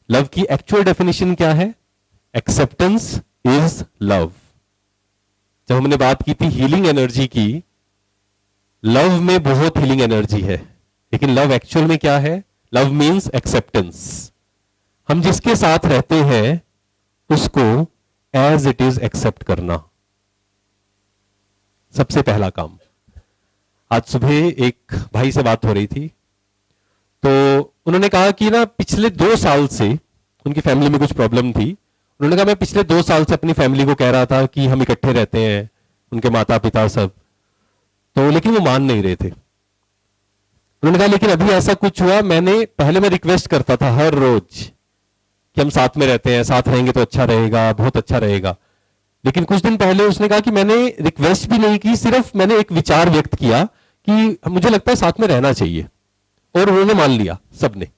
Love की actual definition क्या है? Acceptance is love. जब हमने बात की थी हीलिंग एनर्जी की, लव में बहुत हीलिंग एनर्जी है, लेकिन लव एक्चुअल में क्या है? Love means acceptance. हम जिसके साथ रहते हैं उसको एज इट इज एक्सेप्ट करना, सबसे पहला काम। आज सुबह एक भाई से बात हो रही थी, तो उन्होंने कहा कि ना पिछले 2 साल से उनकी फैमिली में कुछ प्रॉब्लम थी। उन्होंने कहा मैं पिछले 2 साल से अपनी फैमिली को कह रहा था कि हम इकट्ठे रहते हैं, उनके माता पिता सब, तो लेकिन वो मान नहीं रहे थे। उन्होंने कहा लेकिन अभी ऐसा कुछ हुआ, पहले मैं रिक्वेस्ट करता था हर रोज कि हम साथ में रहते हैं, साथ रहेंगे तो अच्छा रहेगा, बहुत अच्छा रहेगा। लेकिन कुछ दिन पहले उसने कहा कि मैंने रिक्वेस्ट भी नहीं की, सिर्फ मैंने एक विचार व्यक्त किया कि मुझे लगता है साथ में रहना चाहिए, और उन्होंने मान लिया सबने।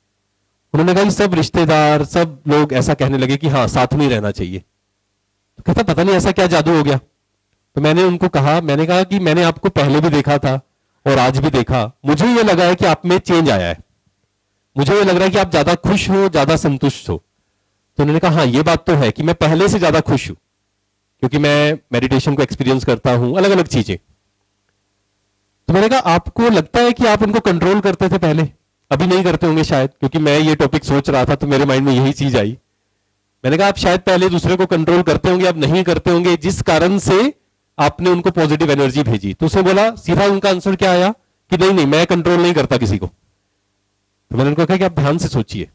उन्होंने कहा सब रिश्तेदार सब लोग ऐसा कहने लगे कि हाँ साथ में ही रहना चाहिए। तो कहता पता नहीं ऐसा क्या जादू हो गया। तो मैंने उनको कहा, मैंने कहा कि मैंने आपको पहले भी देखा था और आज भी देखा, मुझे ये लगा है कि आप में चेंज आया है, मुझे ये लग रहा है कि आप ज्यादा खुश हो, ज्यादा संतुष्ट हो। तो उन्होंने कहा हाँ ये बात तो है कि मैं पहले से ज्यादा खुश हूं, क्योंकि मैं मेडिटेशन को एक्सपीरियंस करता हूं, अलग अलग चीजें। तो मैंने कहा आपको लगता है कि आप उनको कंट्रोल करते थे पहले? अभी नहीं करते होंगे शायद, क्योंकि मैं ये टॉपिक सोच रहा था तो मेरे माइंड में यही चीज आई। मैंने कहा आप शायद पहले दूसरे को कंट्रोल करते होंगे, अब नहीं करते होंगे, जिस कारण से आपने उनको पॉजिटिव एनर्जी भेजी। तो उसने बोला, सीधा उनका आंसर क्या आया कि नहीं नहीं मैं कंट्रोल नहीं करता किसी को। तो मैंने उनको कहा कि आप ध्यान से सोचिए।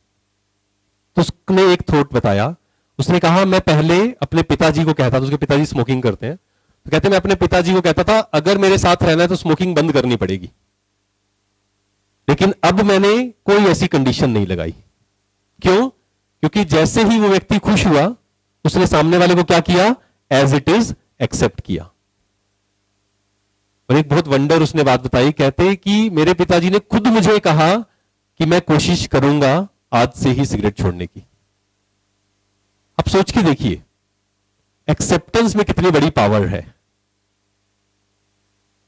तो उसने एक थॉट बताया। उसने कहा मैं पहले अपने पिताजी को कहता था, उसके पिताजी स्मोकिंग करते हैं, तो कहते मैं अपने पिताजी को कहता था अगर मेरे साथ रहना है तो स्मोकिंग बंद करनी पड़ेगी। लेकिन अब मैंने कोई ऐसी कंडीशन नहीं लगाई। क्यों? क्योंकि जैसे ही वो व्यक्ति खुश हुआ, उसने सामने वाले को क्या किया? एज इट इज एक्सेप्ट किया। और एक बहुत वंडर उसने बात बताई, कहते कि मेरे पिताजी ने खुद मुझे कहा कि मैं कोशिश करूंगा आज से ही सिगरेट छोड़ने की। आप सोच के देखिए एक्सेप्टेंस में कितनी बड़ी पावर है।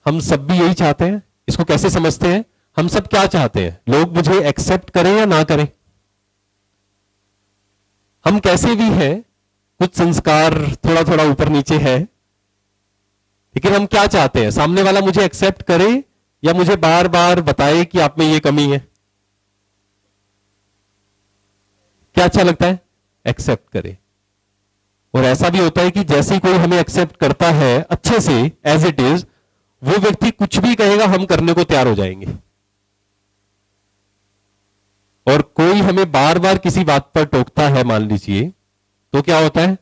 हम सब भी यही चाहते हैं। इसको कैसे समझते हैं? हम सब क्या चाहते हैं? लोग मुझे एक्सेप्ट करें या ना करें। हम कैसे भी हैं, कुछ संस्कार थोड़ा थोड़ा ऊपर नीचे है, लेकिन हम क्या चाहते हैं? सामने वाला मुझे एक्सेप्ट करे या मुझे बार बार बताए कि आप में ये कमी है? क्या अच्छा लगता है? एक्सेप्ट करे। और ऐसा भी होता है कि जैसे ही कोई हमें एक्सेप्ट करता है अच्छे से एज इट इज, वो व्यक्ति कुछ भी कहेगा हम करने को तैयार हो जाएंगे। और कोई हमें बार बार किसी बात पर टोकता है मान लीजिए, तो क्या होता है?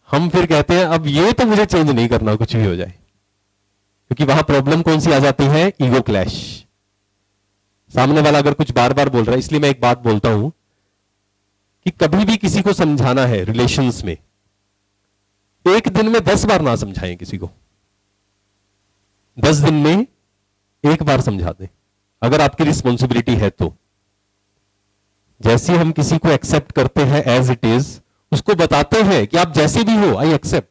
हम फिर कहते हैं अब ये तो मुझे चेंज नहीं करना, कुछ भी हो जाए। क्योंकि वहां प्रॉब्लम कौन सी आ जाती है? Ego clash. सामने वाला अगर कुछ बार बार बोल रहा है, इसलिए मैं एक बात बोलता हूं कि कभी भी किसी को समझाना है रिलेशंस में, एक दिन में 10 बार ना समझाएं किसी को, 10 दिन में एक बार समझा दें, अगर आपकी रिस्पॉन्सिबिलिटी है तो। जैसे हम किसी को एक्सेप्ट करते हैं एज इट इज, उसको बताते हैं कि आप जैसे भी हो आई एक्सेप्ट,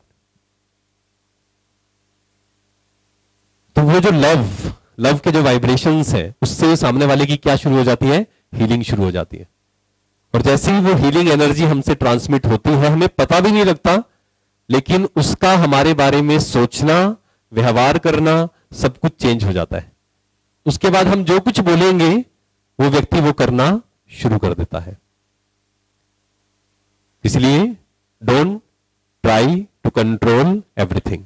तो वो जो लव के जो वाइब्रेशंस है, उससे सामने वाले की क्या शुरू हो जाती है? हीलिंग शुरू हो जाती है। और जैसे ही वो हीलिंग एनर्जी हमसे ट्रांसमिट होती है, हमें पता भी नहीं लगता, लेकिन उसका हमारे बारे में सोचना, व्यवहार करना, सब कुछ चेंज हो जाता है। उसके बाद हम जो कुछ बोलेंगे वो व्यक्ति वो करना शुरू कर देता है। इसलिए don't try to control everything.